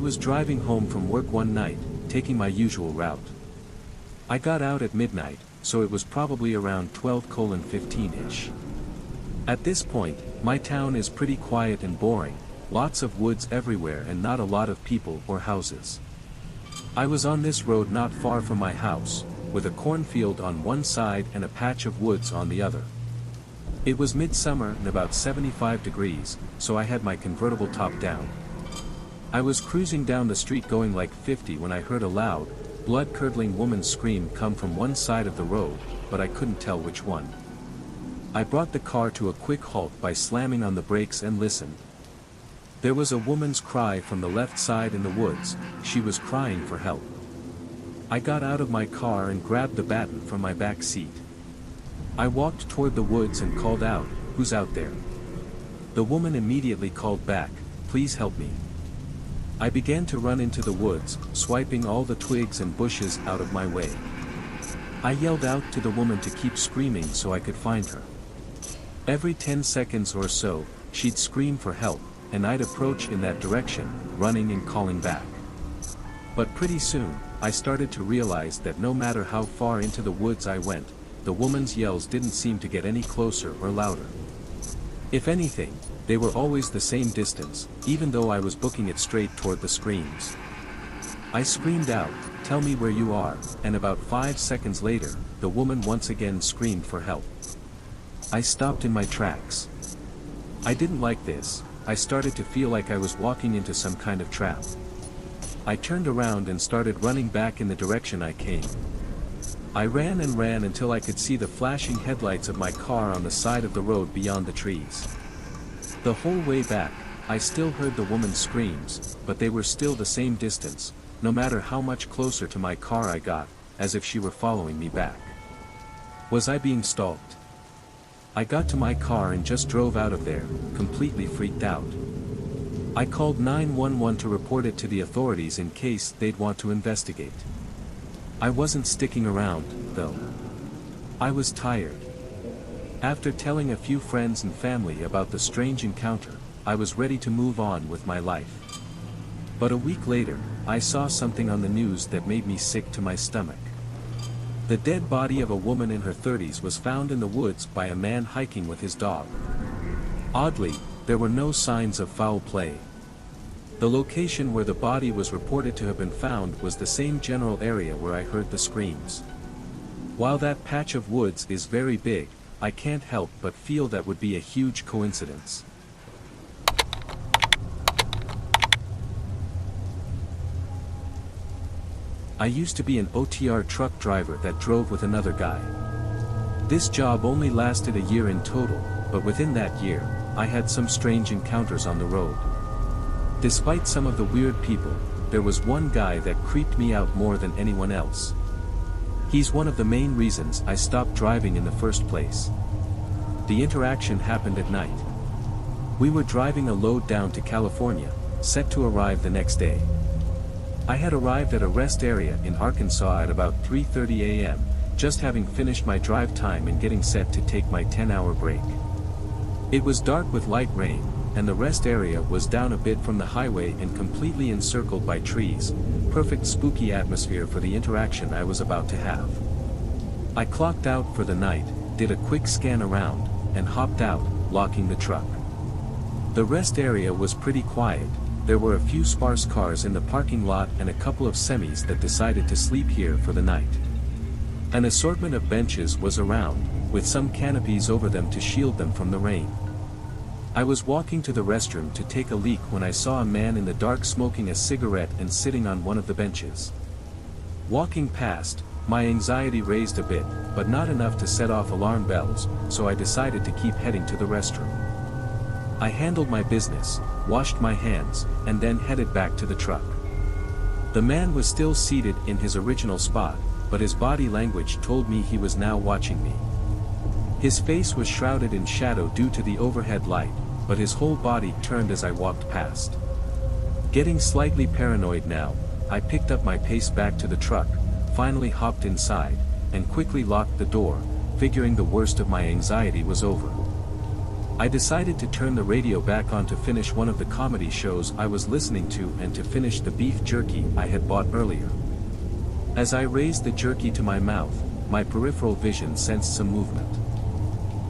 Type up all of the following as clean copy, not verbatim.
was driving home from work one night, taking my usual route. I got out at midnight, so it was probably around 12:15-ish. At this point, my town is pretty quiet and boring, lots of woods everywhere and not a lot of people or houses. I was on this road not far from my house, with a cornfield on one side and a patch of woods on the other. It was midsummer and about 75 degrees, so I had my convertible top down. I was cruising down the street going like 50 when I heard a loud, blood-curdling woman's scream come from one side of the road, but I couldn't tell which one. I brought the car to a quick halt by slamming on the brakes and listened. There was a woman's cry from the left side in the woods. She was crying for help. I got out of my car and grabbed the baton from my back seat. I walked toward the woods and called out, "Who's out there?" The woman immediately called back, "Please help me." I began to run into the woods, swiping all the twigs and bushes out of my way. I yelled out to the woman to keep screaming so I could find her. Every 10 seconds or so, she'd scream for help, and I'd approach in that direction, running and calling back. But pretty soon, I started to realize that no matter how far into the woods I went, the woman's yells didn't seem to get any closer or louder. If anything, they were always the same distance, even though I was booking it straight toward the screams. I screamed out, "Tell me where you are," and about 5 seconds later, the woman once again screamed for help. I stopped in my tracks. I didn't like this. I started to feel like I was walking into some kind of trap. I turned around and started running back in the direction I came. I ran and ran until I could see the flashing headlights of my car on the side of the road beyond the trees. The whole way back, I still heard the woman's screams, but they were still the same distance, no matter how much closer to my car I got, as if she were following me back. Was I being stalked? I got to my car and just drove out of there, completely freaked out. I called 911 to report it to the authorities in case they'd want to investigate. I wasn't sticking around, though. I was tired. After telling a few friends and family about the strange encounter, I was ready to move on with my life. But a week later, I saw something on the news that made me sick to my stomach. The dead body of a woman in her 30s was found in the woods by a man hiking with his dog. Oddly, there were no signs of foul play. The location where the body was reported to have been found was the same general area where I heard the screams. While that patch of woods is very big, I can't help but feel that would be a huge coincidence. I used to be an OTR truck driver that drove with another guy. This job only lasted a year in total, but within that year, I had some strange encounters on the road. Despite some of the weird people, there was one guy that creeped me out more than anyone else. He's one of the main reasons I stopped driving in the first place. The interaction happened at night. We were driving a load down to California, set to arrive the next day. I had arrived at a rest area in Arkansas at about 3:30 a.m., just having finished my drive time and getting set to take my 10-hour break. It was dark with light rain, and the rest area was down a bit from the highway and completely encircled by trees, perfect spooky atmosphere for the interaction I was about to have. I clocked out for the night, did a quick scan around, and hopped out, locking the truck. The rest area was pretty quiet. There were a few sparse cars in the parking lot and a couple of semis that decided to sleep here for the night. An assortment of benches was around, with some canopies over them to shield them from the rain. I was walking to the restroom to take a leak when I saw a man in the dark smoking a cigarette and sitting on one of the benches. Walking past, my anxiety raised a bit, but not enough to set off alarm bells, so I decided to keep heading to the restroom. I handled my business, washed my hands, and then headed back to the truck. The man was still seated in his original spot, but his body language told me he was now watching me. His face was shrouded in shadow due to the overhead light, but his whole body turned as I walked past. Getting slightly paranoid now, I picked up my pace back to the truck, finally hopped inside, and quickly locked the door, figuring the worst of my anxiety was over. I decided to turn the radio back on to finish one of the comedy shows I was listening to and to finish the beef jerky I had bought earlier. As I raised the jerky to my mouth, my peripheral vision sensed some movement.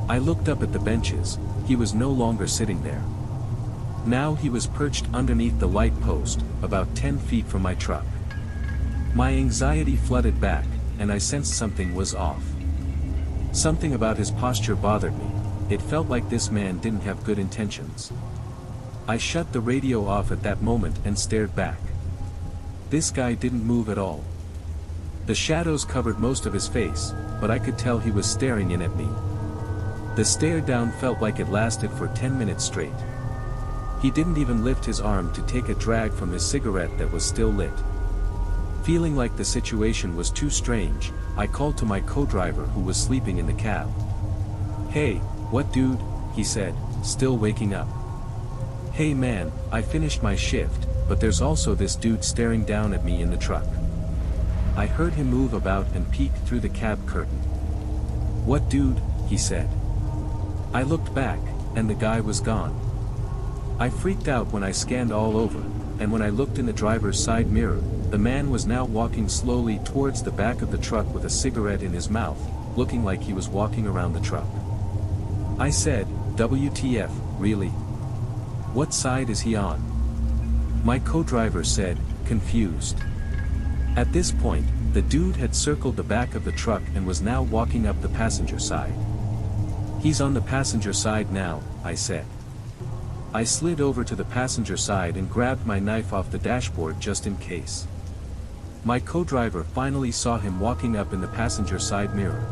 I looked up at the benches. He was no longer sitting there. Now he was perched underneath the light post, about 10 feet from my truck. My anxiety flooded back, and I sensed something was off. Something about his posture bothered me. It felt like this man didn't have good intentions. I shut the radio off at that moment and stared back. This guy didn't move at all. The shadows covered most of his face, but I could tell he was staring in at me. The stare down felt like it lasted for 10 minutes straight. He didn't even lift his arm to take a drag from his cigarette that was still lit. Feeling like the situation was too strange, I called to my co-driver who was sleeping in the cab. "Hey, what dude?" he said, still waking up. "Hey man, I finished my shift, but there's also this dude staring down at me in the truck." I heard him move about and peek through the cab curtain. "What dude?" he said. I looked back, and the guy was gone. I freaked out when I scanned all over, and when I looked in the driver's side mirror, the man was now walking slowly towards the back of the truck with a cigarette in his mouth, looking like he was walking around the truck. I said, "WTF, really? What side is he on?" My co-driver said, confused. At this point, the dude had circled the back of the truck and was now walking up the passenger side. "He's on the passenger side now," I said. I slid over to the passenger side and grabbed my knife off the dashboard just in case. My co-driver finally saw him walking up in the passenger side mirror.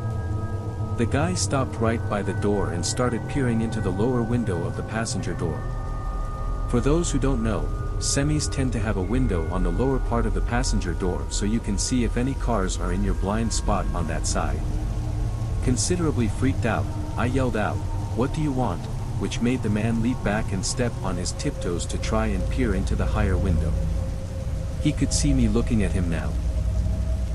The guy stopped right by the door and started peering into the lower window of the passenger door. For those who don't know, semis tend to have a window on the lower part of the passenger door so you can see if any cars are in your blind spot on that side. Considerably freaked out, I yelled out, "What do you want?" which made the man leap back and step on his tiptoes to try and peer into the higher window. He could see me looking at him now.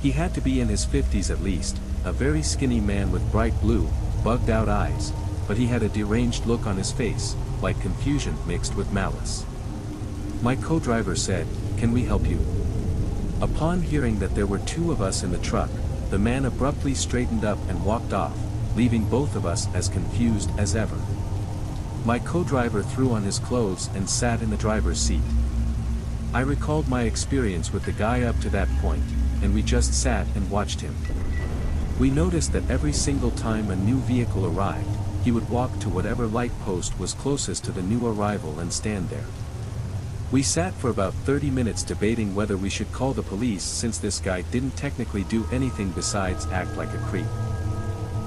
He had to be in his 50s at least, a very skinny man with bright blue, bugged-out eyes, but he had a deranged look on his face, like confusion mixed with malice. My co-driver said, "Can we help you?" Upon hearing that there were two of us in the truck, the man abruptly straightened up and walked off, leaving both of us as confused as ever. My co-driver threw on his clothes and sat in the driver's seat. I recalled my experience with the guy up to that point, and we just sat and watched him. We noticed that every single time a new vehicle arrived, he would walk to whatever light post was closest to the new arrival and stand there. We sat for about 30 minutes debating whether we should call the police since this guy didn't technically do anything besides act like a creep.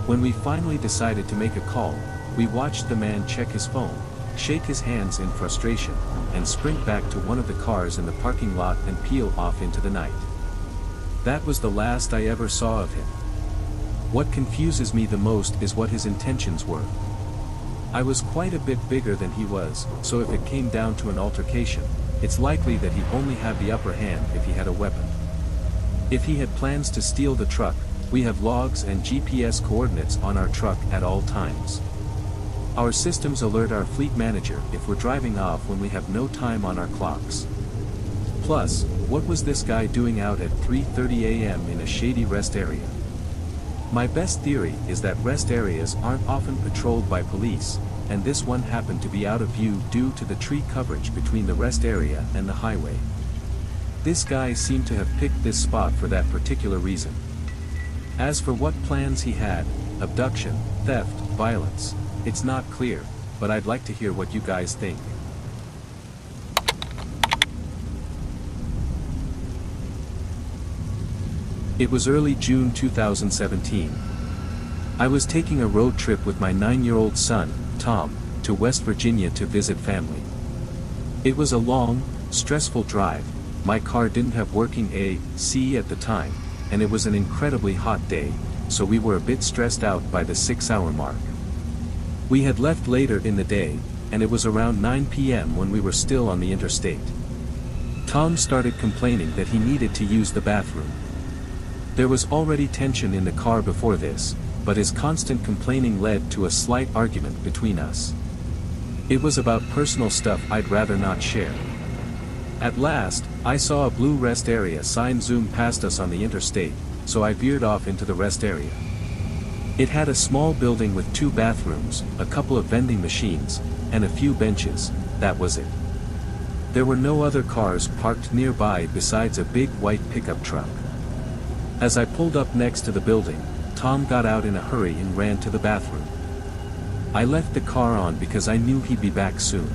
When we finally decided to make a call, we watched the man check his phone, shake his hands in frustration, and sprint back to one of the cars in the parking lot and peel off into the night. That was the last I ever saw of him. What confuses me the most is what his intentions were. I was quite a bit bigger than he was, so if it came down to an altercation, it's likely that he only had the upper hand if he had a weapon. If he had plans to steal the truck, we have logs and GPS coordinates on our truck at all times. Our systems alert our fleet manager if we're driving off when we have no time on our clocks. Plus, what was this guy doing out at 3:30 a.m. in a shady rest area? My best theory is that rest areas aren't often patrolled by police, and this one happened to be out of view due to the tree coverage between the rest area and the highway. This guy seemed to have picked this spot for that particular reason. As for what plans he had, abduction, theft, violence, it's not clear, but I'd like to hear what you guys think. It was early June 2017. I was taking a road trip with my 9-year-old son, Tom, to West Virginia to visit family. It was a long, stressful drive. My car didn't have working AC at the time, and it was an incredibly hot day, so we were a bit stressed out by the 6-hour mark. We had left later in the day, and it was around 9 p.m. when we were still on the interstate. Tom started complaining that he needed to use the bathroom. There was already tension in the car before this, but his constant complaining led to a slight argument between us. It was about personal stuff I'd rather not share. At last, I saw a blue rest area sign zoom past us on the interstate, so I veered off into the rest area. It had a small building with 2 bathrooms, a couple of vending machines, and a few benches. That was it. There were no other cars parked nearby besides a big white pickup truck. As I pulled up next to the building, Tom got out in a hurry and ran to the bathroom. I left the car on because I knew he'd be back soon.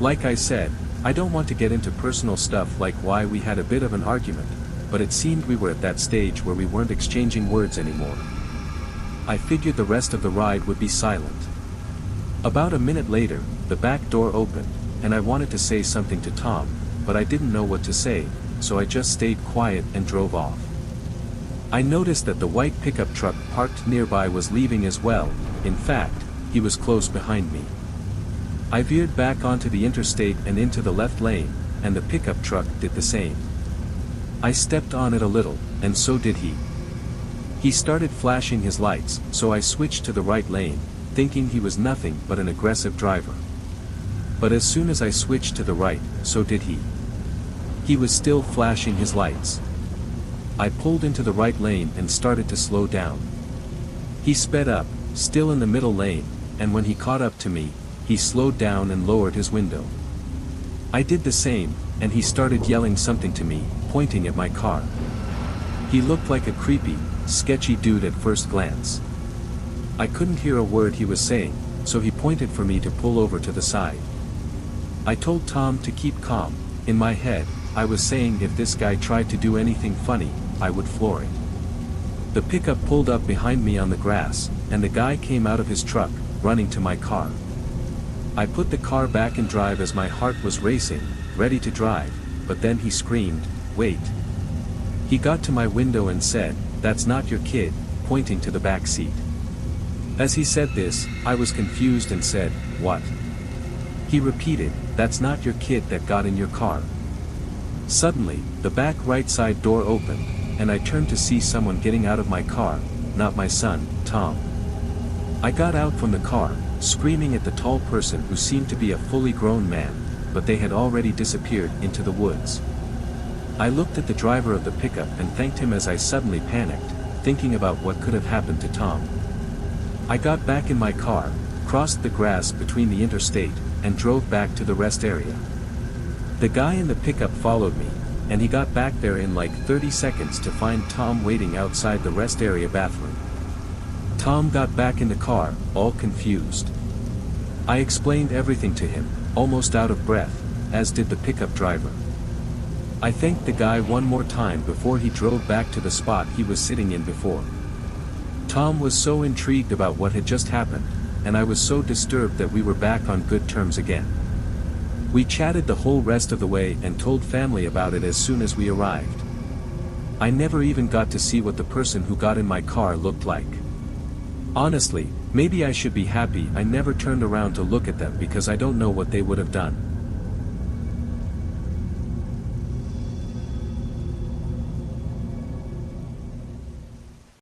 Like I said, I don't want to get into personal stuff like why we had a bit of an argument, but it seemed we were at that stage where we weren't exchanging words anymore. I figured the rest of the ride would be silent. About a minute later, the back door opened, and I wanted to say something to Tom, but I didn't know what to say, so I just stayed quiet and drove off. I noticed that the white pickup truck parked nearby was leaving as well. In fact, he was close behind me. I veered back onto the interstate and into the left lane, and the pickup truck did the same. I stepped on it a little, and so did he. He started flashing his lights, so I switched to the right lane, thinking he was nothing but an aggressive driver. But as soon as I switched to the right, so did he. He was still flashing his lights. I pulled into the right lane and started to slow down. He sped up, still in the middle lane, and when he caught up to me, he slowed down and lowered his window. I did the same, and he started yelling something to me, pointing at my car. He looked like a creepy, sketchy dude at first glance. I couldn't hear a word he was saying, so he pointed for me to pull over to the side. I told Tom to keep calm. In my head, I was saying if this guy tried to do anything funny, I would floor it. The pickup pulled up behind me on the grass, and the guy came out of his truck, running to my car. I put the car back in drive as my heart was racing, ready to drive, but then he screamed, "Wait." He got to my window and said, "That's not your kid," pointing to the back seat. As he said this, I was confused and said, "What?" He repeated, "That's not your kid that got in your car." Suddenly, the back right side door opened, and I turned to see someone getting out of my car, not my son, Tom. I got out from the car, screaming at the tall person who seemed to be a fully grown man, but they had already disappeared into the woods. I looked at the driver of the pickup and thanked him as I suddenly panicked, thinking about what could have happened to Tom. I got back in my car, crossed the grass between the interstate, and drove back to the rest area. The guy in the pickup followed me, and he got back there in like 30 seconds to find Tom waiting outside the rest area bathroom. Tom got back in the car, all confused. I explained everything to him, almost out of breath, as did the pickup driver. I thanked the guy one more time before he drove back to the spot he was sitting in before. Tom was so intrigued about what had just happened, and I was so disturbed that we were back on good terms again. We chatted the whole rest of the way and told family about it as soon as we arrived. I never even got to see what the person who got in my car looked like. Honestly, maybe I should be happy I never turned around to look at them because I don't know what they would have done.